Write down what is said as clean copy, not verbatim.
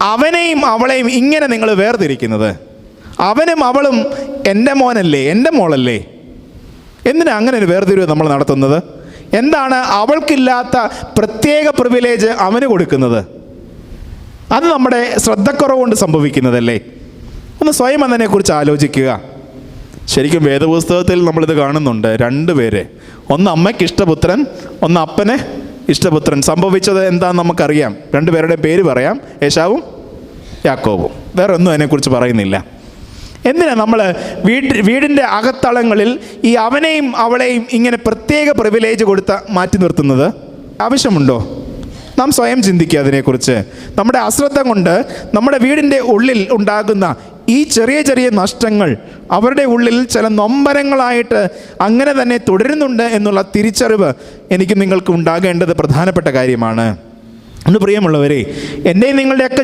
അവനെയും അവളെയും ഇങ്ങനെ നിങ്ങൾ വേർതിരിക്കുന്നത്? അവനും അവളും എൻ്റെ മോനല്ലേ, എൻ്റെ മോളല്ലേ? എന്തിനാ അങ്ങനെ ഒരു വേർതിരിവ് നമ്മൾ നടത്തുന്നത്? എന്താണ് അവൾക്കില്ലാത്ത പ്രത്യേക പ്രിവിലേജ് അവന് കൊടുക്കുന്നത്? അത് നമ്മുടെ ശ്രദ്ധക്കുറവുകൊണ്ട് സംഭവിക്കുന്നതല്ലേ? ഒന്ന് സ്വയം അതിനെക്കുറിച്ച് ആലോചിക്കുക. ശരിക്കും വേദപുസ്തകത്തിൽ നമ്മളിത് കാണുന്നുണ്ട്. 2 പേര്, ഒന്ന് അമ്മയ്ക്ക് ഇഷ്ടപുത്രൻ, ഒന്ന് അപ്പന് ഇഷ്ടപുത്രൻ. സംഭവിച്ചത് എന്താണെന്ന് നമുക്കറിയാം. 2 പേരുടെ പേര് പറയാം, ഏശാവും യാക്കോബും. വേറെ ഒന്നും അതിനെക്കുറിച്ച് പറയുന്നില്ല. എന്തിനാ നമ്മൾ വീടിൻ്റെ അകത്തളങ്ങളിൽ ഈ അവനെയും അവളെയും ഇങ്ങനെ പ്രത്യേക പ്രിവിലേജ് കൊടുത്ത് മാറ്റി നിർത്തുന്നത്? ആവശ്യമുണ്ടോ? നാം സ്വയം ചിന്തിക്കുക അതിനെക്കുറിച്ച്. നമ്മുടെ അശ്രദ്ധ കൊണ്ട് നമ്മുടെ വീടിൻ്റെ ഉള്ളിൽ ഉണ്ടാകുന്ന ഈ ചെറിയ ചെറിയ നഷ്ടങ്ങൾ അവരുടെ ഉള്ളിൽ ചില നൊമ്പരങ്ങളായിട്ട് അങ്ങനെ തന്നെ തുടരുന്നുണ്ട് എന്നുള്ള തിരിച്ചറിവ് എനിക്ക് നിങ്ങൾക്ക് ഉണ്ടാകേണ്ടത് പ്രധാനപ്പെട്ട കാര്യമാണ്. പ്രിയമുള്ളവരെ, എൻ്റെ നിങ്ങളുടെയൊക്കെ